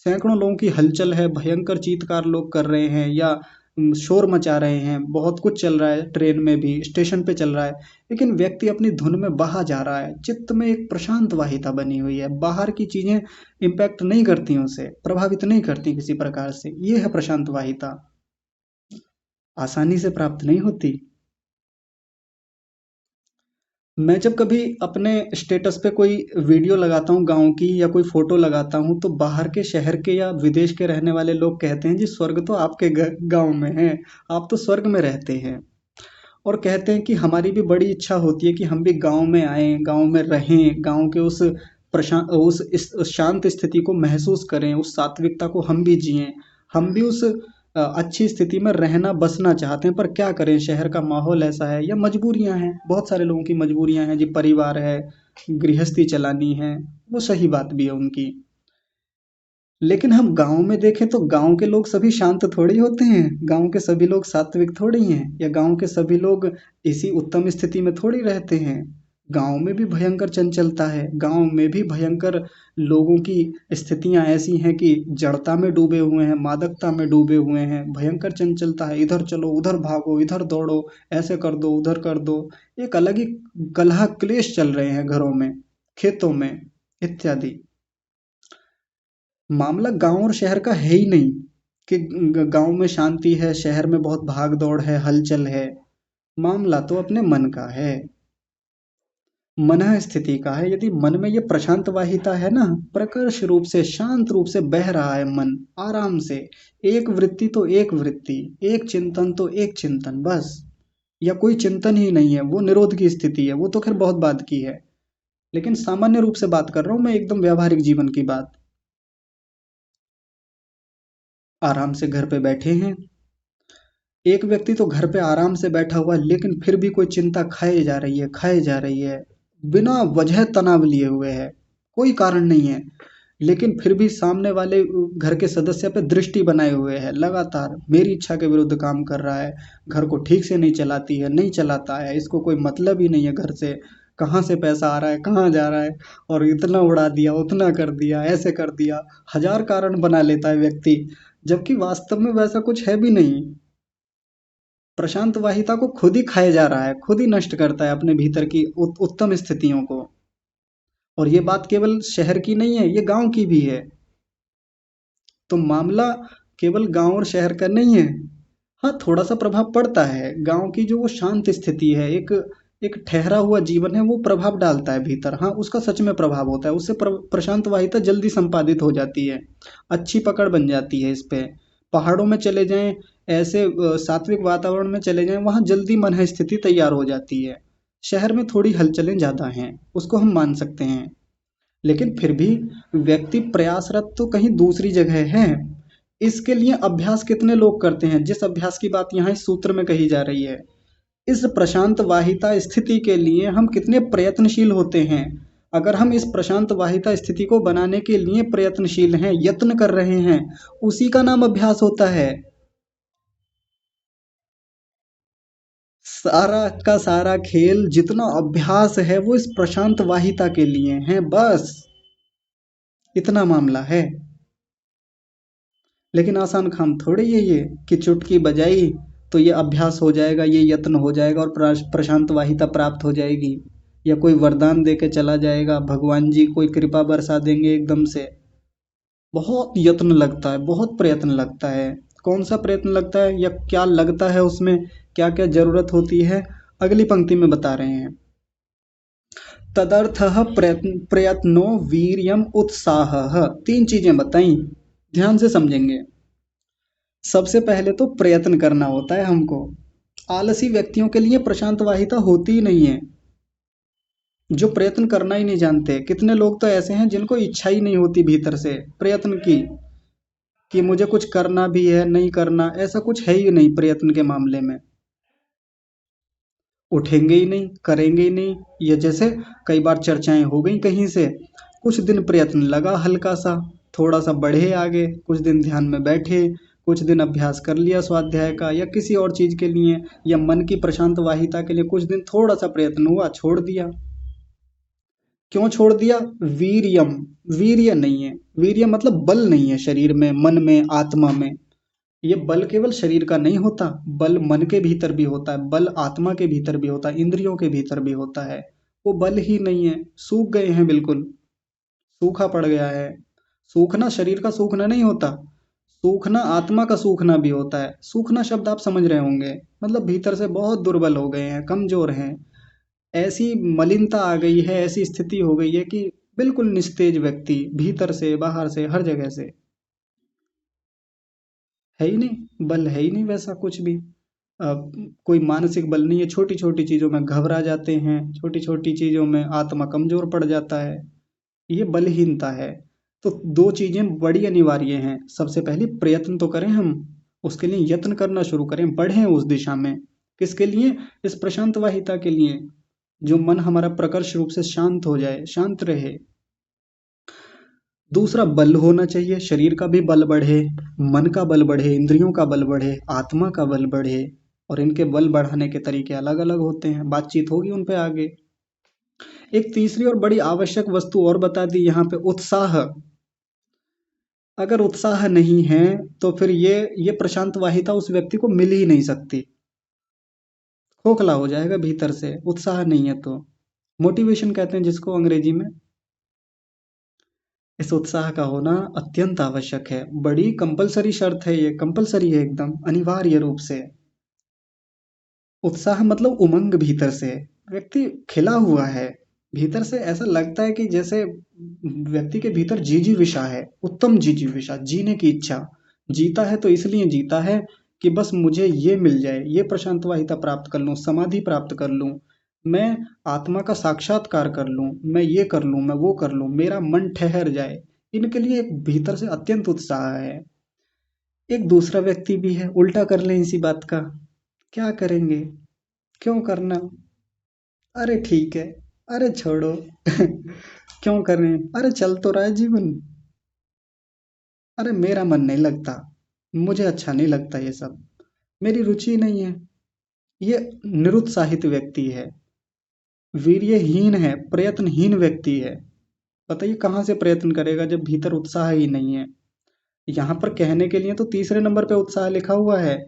सैकड़ों लोगों की हलचल है, भयंकर चीत्कार लोग कर रहे हैं, या शोर मचा रहे हैं, बहुत कुछ चल रहा है, ट्रेन में भी, स्टेशन पे चल रहा है। लेकिन व्यक्ति अपनी धुन में बहा जा रहा है, चित्त में एक प्रशांत वाहिता बनी हुई है, बाहर की चीजें इम्पैक्ट नहीं करती, उसे प्रभावित नहीं करती किसी प्रकार से। ये है प्रशांत वाहिता, आसानी से प्राप्त नहीं होती। मैं जब कभी अपने स्टेटस पे कोई वीडियो लगाता हूँ गाँव की या कोई फोटो लगाता हूँ, तो बाहर के शहर के या विदेश के रहने वाले लोग कहते हैं जी स्वर्ग तो आपके गाँव में है, आप तो स्वर्ग में रहते हैं। और कहते हैं कि हमारी भी बड़ी इच्छा होती है कि हम भी गाँव में आएँ, गाँव में रहें, गाँव के उस शांत स्थिति को महसूस करें, उस सात्विकता को हम भी जिएँ। हम भी उस अच्छी स्थिति में रहना बसना चाहते हैं, पर क्या करें, शहर का माहौल ऐसा है या मजबूरियाँ हैं, बहुत सारे लोगों की मजबूरियाँ हैं जी, परिवार है, गृहस्थी चलानी है, वो सही बात भी है उनकी। लेकिन हम गाँव में देखें तो गाँव के लोग सभी शांत थोड़ी होते हैं, गाँव के सभी लोग सात्विक थोड़ी हैं, या गाँव के सभी लोग इसी उत्तम स्थिति में थोड़ी रहते हैं। गाँव में भी भयंकर चंचलता है, गाँव में भी भयंकर लोगों की स्थितियाँ ऐसी हैं कि जड़ता में डूबे हुए हैं, मादकता में डूबे हुए हैं, भयंकर चंचलता है, इधर चलो, उधर भागो, इधर दौड़ो, ऐसे कर दो, उधर कर दो। एक अलग ही कलह क्लेश चल रहे हैं घरों में, खेतों में, इत्यादि। मामला गांव और शहर का है ही नहीं कि गांव में शांति है, शहर में बहुत भाग दौड़ है, हलचल है। मामला तो अपने मन का है, मन स्थिति का है। यदि मन में ये प्रशांत वाहिता है ना, प्रकर्ष रूप से शांत रूप से बह रहा है मन, आराम से, एक वृत्ति तो एक वृत्ति, एक चिंतन तो एक चिंतन, बस, या कोई चिंतन ही नहीं है, वो निरोध की स्थिति है, वो तो खैर बहुत बात की है। लेकिन सामान्य रूप से बात कर रहा हूं मैं, एकदम व्यावहारिक जीवन की बात। आराम से घर पे बैठे हैं, एक व्यक्ति तो घर पे आराम से बैठा हुआ है, लेकिन फिर भी कोई चिंता खाए जा रही है, खाए जा रही है, बिना वजह तनाव लिए हुए है, कोई कारण नहीं है, लेकिन फिर भी सामने वाले घर के सदस्य पे दृष्टि बनाए हुए है, लगातार मेरी इच्छा के विरुद्ध काम कर रहा है, घर को ठीक से नहीं चलाती है, नहीं चलाता है, इसको कोई मतलब ही नहीं है घर से, कहाँ से पैसा आ रहा है, कहाँ जा रहा है, और इतना उड़ा दिया, उतना कर दिया, ऐसे कर दिया, हजार कारण बना लेता है व्यक्ति, जबकि वास्तव में वैसा कुछ है भी नहीं। प्रशांत वाहिता को खुद ही खाए जा रहा है, खुद ही नष्ट करता है अपने भीतर की उत्तम स्थितियों को। और ये बात केवल शहर की नहीं है, ये गांव की भी है। तो मामला केवल गांव और शहर का नहीं है। हाँ, थोड़ा सा प्रभाव पड़ता है, गांव की जो वो शांत स्थिति है, एक एक ठहरा हुआ जीवन है, वो प्रभाव डालता है भीतर, हाँ उसका सच में प्रभाव होता है, उससे प्रशांत वाहिता जल्दी संपादित हो जाती है, अच्छी पकड़ बन जाती है इस पे। पहाड़ों में चले जाएं, ऐसे सात्विक वातावरण में चले जाएं, वहाँ जल्दी मन स्थिति तैयार हो जाती है। शहर में थोड़ी हलचलें ज़्यादा हैं, उसको हम मान सकते हैं, लेकिन फिर भी व्यक्ति प्रयासरत तो कहीं दूसरी जगह है। इसके लिए अभ्यास कितने लोग करते हैं, जिस अभ्यास की बात यहाँ इस सूत्र में कही जा रही है, इस प्रशांत वाहिता स्थिति के लिए हम कितने प्रयत्नशील होते हैं। अगर हम इस प्रशांत वाहिता स्थिति को बनाने के लिए प्रयत्नशील हैं, यत्न कर रहे हैं, उसी का नाम अभ्यास होता है। सारा का सारा खेल जितना अभ्यास है वो इस प्रशांत वाहिता के लिए है, बस इतना मामला है। लेकिन आसान काम थोड़ी है ये कि चुटकी बजाई तो ये अभ्यास हो जाएगा, ये यत्न हो जाएगा और प्रशांत वाहिता प्राप्त हो जाएगी, या कोई वरदान दे के चला जाएगा, भगवान जी कोई कृपा बरसा देंगे एकदम से। बहुत यत्न लगता है, बहुत प्रयत्न लगता है। कौन सा प्रयत्न लगता है या क्या लगता है उसमें, क्या क्या जरूरत होती है, अगली पंक्ति में बता रहे हैं। तदर्थः प्रयत्नो वीर्यम उत्साहः, तीन चीजें बताई, ध्यान से समझेंगे। सबसे पहले तो प्रयत्न करना होता है हमको, आलसी व्यक्तियों के लिए प्रशांत वाहिता होती ही नहीं है, जो प्रयत्न करना ही नहीं जानते। कितने लोग तो ऐसे हैं जिनको इच्छा ही नहीं होती भीतर से प्रयत्न की, कि मुझे कुछ करना भी है, नहीं करना, ऐसा कुछ है ही नहीं प्रयत्न के मामले में, उठेंगे ही नहीं, करेंगे ही नहीं। ये जैसे कई बार चर्चाएं हो गई कहीं से, कुछ दिन प्रयत्न लगा हल्का सा, थोड़ा सा बढ़े आगे, कुछ दिन ध्यान में बैठे, कुछ दिन अभ्यास कर लिया स्वाध्याय का या किसी और चीज के लिए, या मन की प्रशांत वाहिता के लिए कुछ दिन थोड़ा सा प्रयत्न हुआ, छोड़ दिया। क्यों छोड़ दिया? वीर्यम, वीर्य नहीं है, वीर्य मतलब बल नहीं है शरीर में, मन में, आत्मा में। ये बल केवल शरीर का नहीं होता, बल मन के भीतर भी होता है, बल आत्मा के भीतर भी होता है, इंद्रियों के भीतर भी होता है। वो बल ही नहीं है, सूख गए हैं बिल्कुल, सूखा पड़ गया है। सूखना शरीर का सूखना नहीं होता, सूखना आत्मा का सूखना भी होता है। सूखना शब्द आप समझ रहे होंगे, मतलब भीतर से बहुत दुर्बल हो गए हैं, कमजोर हैं, ऐसी मलिनता आ गई है, ऐसी स्थिति हो गई है कि बिल्कुल निस्तेज व्यक्ति, भीतर से बाहर से हर जगह से है ही नहीं, बल है ही नहीं वैसा कुछ भी। कोई मानसिक बल नहीं है, छोटी छोटी चीजों में घबरा जाते हैं, छोटी छोटी चीजों में आत्मा कमजोर पड़ जाता है, ये बलहीनता है। तो दो चीजें बड़ी अनिवार्य हैं। सबसे पहले प्रयत्न तो करें हम, उसके लिए यत्न करना शुरू करें, बढ़ें उस दिशा में। किसके लिए? इस प्रशांत वाहिता के लिए, जो मन हमारा प्रकर्ष रूप से शांत हो जाए, शांत रहे। दूसरा, बल होना चाहिए, शरीर का भी बल बढ़े, मन का बल बढ़े, इंद्रियों का बल बढ़े, आत्मा का बल बढ़े। और इनके बल बढ़ाने के तरीके अलग अलग होते हैं, बातचीत होगी उन पे आगे। एक तीसरी और बड़ी आवश्यक वस्तु और बता दी यहाँ पे, उत्साह। अगर उत्साह नहीं है तो फिर ये प्रशांत वाहिता उस व्यक्ति को मिल ही नहीं सकती, खोखला हो जाएगा भीतर से, उत्साह नहीं है तो। मोटिवेशन कहते हैं जिसको अंग्रेजी में। इस उत्साह का होना अत्यंत आवश्यक है, बड़ी कंपलसरी शर्त है, ये कंपलसरी है, एकदम अनिवार्य रूप से। उत्साह मतलब उमंग, भीतर से व्यक्ति खिला हुआ है, भीतर से ऐसा लगता है कि जैसे व्यक्ति के भीतर जिजीविषा है, उत्तम जिजीविषा, जीने की इच्छा। जीता है तो इसलिए जीता है कि बस मुझे ये मिल जाए, ये प्रशांत वाहिता प्राप्त कर लूं, समाधि प्राप्त कर लूं, मैं आत्मा का साक्षात्कार कर लूं, मैं ये कर लूं, मैं वो कर लूं, मेरा मन ठहर जाए। इनके लिए एक भीतर से अत्यंत उत्साह है। एक दूसरा व्यक्ति भी है, उल्टा कर लें इसी बात का, क्या करेंगे, क्यों करना, अरे ठीक है, अरे छोड़ो क्यों करें, अरे चल तो रहा है जीवन, अरे मेरा मन नहीं लगता, मुझे अच्छा नहीं लगता ये सब, मेरी रुचि नहीं है। ये निरुत्साहित व्यक्ति है, वीर्यहीन है, प्रयत्नहीन व्यक्ति है। बताइए कहाँ से प्रयत्न करेगा जब भीतर उत्साह ही नहीं है। यहाँ पर कहने के लिए तो तीसरे नंबर पे उत्साह लिखा हुआ है,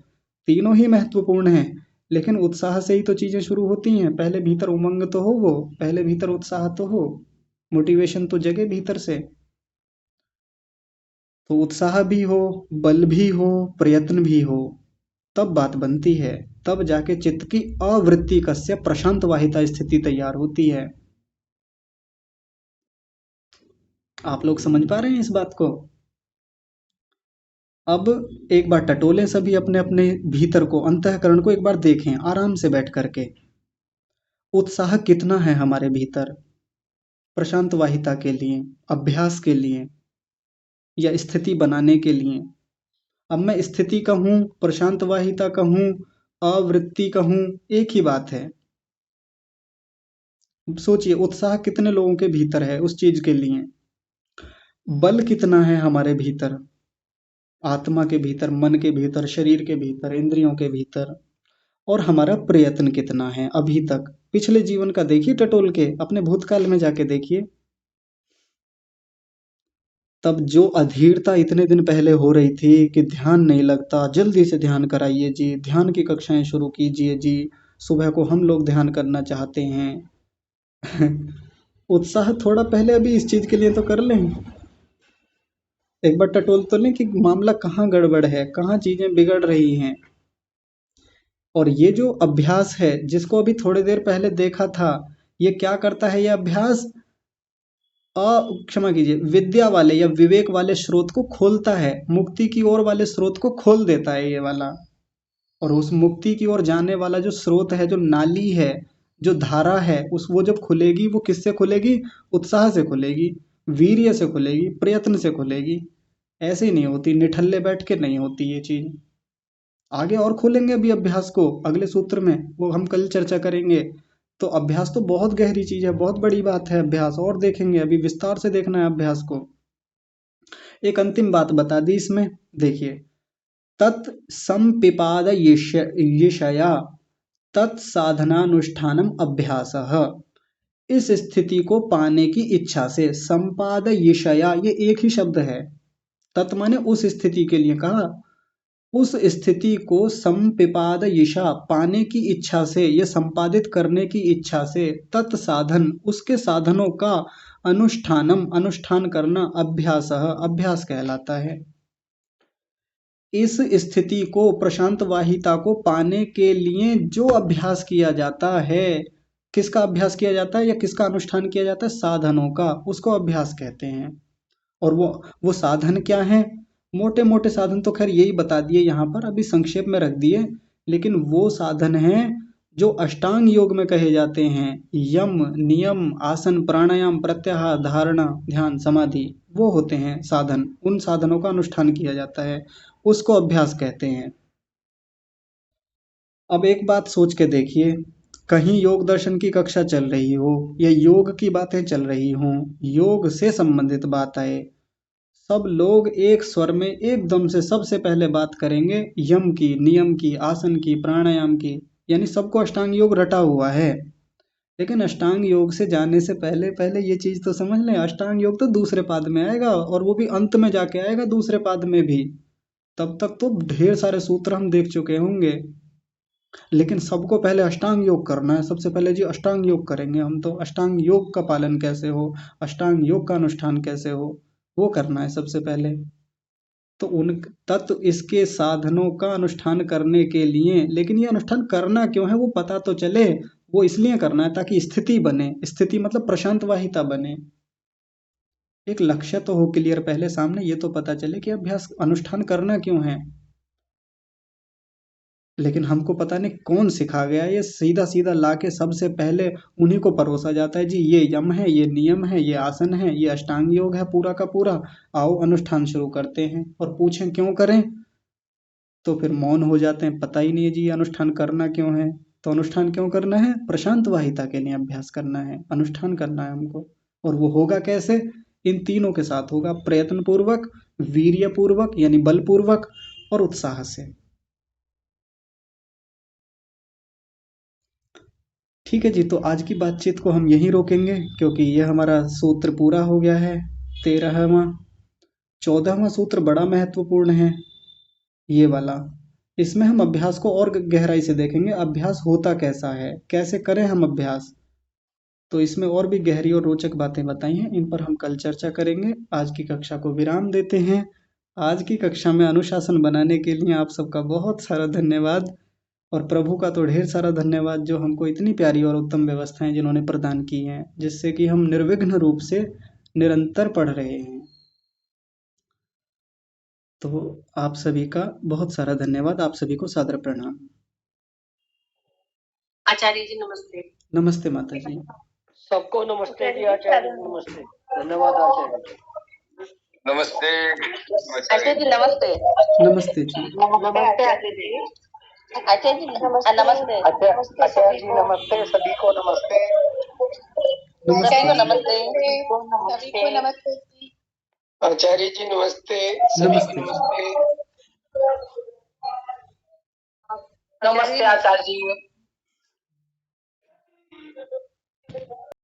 तीनों ही महत्वपूर्ण हैं, लेकिन उत्साह से ही तो चीजें शुरू होती हैं। पहले भीतर उमंग तो हो, वो पहले भीतर उत्साह तो हो, मोटिवेशन तो जगे भीतर से। तो उत्साह भी हो, बल भी हो, प्रयत्न भी हो, तब बात बनती है, तब जाके चित्त की अवृत्ति कस्य प्रशांत वाहिता स्थिति तैयार होती है। आप लोग समझ पा रहे हैं इस बात को? अब एक बार टटोलें सभी अपने अपने भीतर को, अंतःकरण को एक बार देखें आराम से बैठ करके। उत्साह कितना है हमारे भीतर प्रशांत वाहिता के लिए, अभ्यास के लिए, या स्थिति बनाने के लिए। अब मैं स्थिति कहूँ, प्रशांत वाहिता कहूँ, आवृत्ति कहूँ, एक ही बात है। सोचिए उत्साह कितने लोगों के भीतर है उस चीज के लिए, बल कितना है हमारे भीतर, आत्मा के भीतर, मन के भीतर, शरीर के भीतर, इंद्रियों के भीतर, और हमारा प्रयत्न कितना है अभी तक। पिछले जीवन का देखिए टटोल के, अपने भूतकाल में जाके देखिए। तब जो अधीरता इतने दिन पहले हो रही थी कि ध्यान नहीं लगता, जल्दी से ध्यान कराइए जी, ध्यान की कक्षाएं शुरू कीजिए जी, सुबह को हम लोग ध्यान करना चाहते हैं उत्साह थोड़ा पहले अभी इस चीज के लिए तो कर लें, एक बार टटोल तो लें कि मामला कहाँ गड़बड़ है, कहाँ चीजें बिगड़ रही हैं। और ये जो अभ्यास है जिसको अभी थोड़ी देर पहले देखा था, ये क्या करता है ये अभ्यास? क्षमा कीजिए, विद्या वाले या विवेक वाले स्रोत को खोलता है, मुक्ति की ओर वाले स्रोत को खोल देता है ये वाला। और उस मुक्ति की ओर जाने वाला जो स्रोत है, जो नाली है, जो धारा है, उस वो जब खुलेगी, वो किससे खुलेगी? उत्साह से खुलेगी, वीर्य से खुलेगी, प्रयत्न से खुलेगी। ऐसे ही नहीं होती, निठल्ले बैठ के नहीं होती ये चीज। आगे और खोलेंगे अभी अभ्यास को अगले सूत्र में, वो हम कल चर्चा करेंगे। तो अभ्यास तो बहुत गहरी चीज है, बहुत बड़ी बात है अभ्यास, और देखेंगे, अभी विस्तार से देखना है अभ्यास को। एक अंतिम बात बता दी इसमें, देखिए, तत्संपिपाद यशया तत्साधनानुष्ठानम अभ्यासः। इस स्थिति को पाने की इच्छा से, संपाद यशया ये एक ही शब्द है। तत् माने उस स्थिति के लिए कहा, उस स्थिति को संपिपादयिषा पाने की इच्छा से, ये संपादित करने की इच्छा से, तत्साधन उसके साधनों का, अनुष्ठानम अनुष्ठान करना, अभ्यासः अभ्यास कहलाता है। इस स्थिति को, प्रशांत वाहिता को पाने के लिए जो अभ्यास किया जाता है, किसका अभ्यास किया जाता है या किसका अनुष्ठान किया जाता है? साधनों का, उसको अभ्यास कहते हैं। और वो साधन क्या है? मोटे मोटे साधन तो खैर यही बता दिए यहाँ पर, अभी संक्षेप में रख दिए। लेकिन वो साधन हैं जो अष्टांग योग में कहे जाते हैं। यम, नियम, आसन, प्राणायाम, प्रत्याहार, धारणा, ध्यान, समाधि, वो होते हैं साधन। उन साधनों का अनुष्ठान किया जाता है, उसको अभ्यास कहते हैं। अब एक बात सोच के देखिए, कहीं योग दर्शन की कक्षा चल रही हो या योग की बातें चल रही हों, योग से संबंधित बात आए, सब लोग एक स्वर में एकदम से सबसे पहले बात करेंगे यम की, नियम की, आसन की, प्राणायाम की। यानी सबको अष्टांग योग रटा हुआ है। लेकिन अष्टांग योग से जाने से पहले पहले ये चीज तो समझ लें, अष्टांग योग तो दूसरे पाद में आएगा, और वो भी अंत में जाके आएगा दूसरे पाद में भी। तब तक तो ढेर सारे सूत्र हम देख चुके होंगे। लेकिन सबको पहले अष्टांग योग करना है। सबसे पहले जी अष्टांग योग करेंगे हम, तो अष्टांग योग का पालन कैसे हो, अष्टांग योग का अनुष्ठान कैसे हो, वो करना है सबसे पहले। तो उन तत्व इसके साधनों का अनुष्ठान करने के लिए, लेकिन ये अनुष्ठान करना क्यों है वो पता तो चले। वो इसलिए करना है ताकि स्थिति बने, स्थिति मतलब प्रशांत वाहिता बने। एक लक्ष्य तो हो क्लियर पहले सामने, ये तो पता चले कि अभ्यास अनुष्ठान करना क्यों है। लेकिन हमको पता नहीं कौन सिखा गया, ये सीधा सीधा लाके सबसे पहले उन्हीं को परोसा जाता है, जी ये यम है, ये नियम है, ये आसन है, ये अष्टांग योग है पूरा का पूरा, आओ अनुष्ठान शुरू करते हैं। और पूछें क्यों करें, तो फिर मौन हो जाते हैं, पता ही नहीं है जी ये अनुष्ठान करना क्यों है। तो अनुष्ठान क्यों करना है? प्रशांत वाहिता के लिए अभ्यास करना है, अनुष्ठान करना है हमको। और वो होगा कैसे? इन तीनों के साथ होगा, प्रयत्न पूर्वक, वीर्य पूर्वक यानी बल पूर्वक, और उत्साह से। ठीक है जी, तो आज की बातचीत को हम यहीं रोकेंगे, क्योंकि ये हमारा सूत्र पूरा हो गया है, 13वां। 14वां सूत्र बड़ा महत्वपूर्ण है, ये वाला। इसमें हम अभ्यास को और गहराई से देखेंगे, अभ्यास होता कैसा है, कैसे करें हम अभ्यास। तो इसमें और भी गहरी और रोचक बातें बताई हैं, इन पर हम कल चर्चा करेंगे। आज की कक्षा को विराम देते हैं। आज की कक्षा में अनुशासन बनाने के लिए आप सबका बहुत सारा धन्यवाद, और प्रभु का तो ढेर सारा धन्यवाद, जो हमको इतनी प्यारी और उत्तम व्यवस्थाएं जिन्होंने प्रदान की हैं, जिससे कि हम निर्विघ्न रूप से निरंतर पढ़ रहे हैं। तो आप सभी का बहुत सारा धन्यवाद, आप सभी को सादर प्रणाम। आचार्य जी नमस्ते। नमस्ते माता जी। सबको नमस्ते जी, आचार्य जी नमस्ते। धन्यवाद आचार्य जी। नमस्ते आचार्य जी। नमस्ते नमस्ते जी। नमस्ते आचार्य जी। आचार्य जी नमस्ते। आचार्य जी नमस्ते, सभी को नमस्ते। नमस्ते सभी को जी। नमस्ते। सभी को नमस्ते। आचार्य जी नमस्ते, सभी को नमस्ते जी। नमस्ते। नमस्ते आचार्य जी।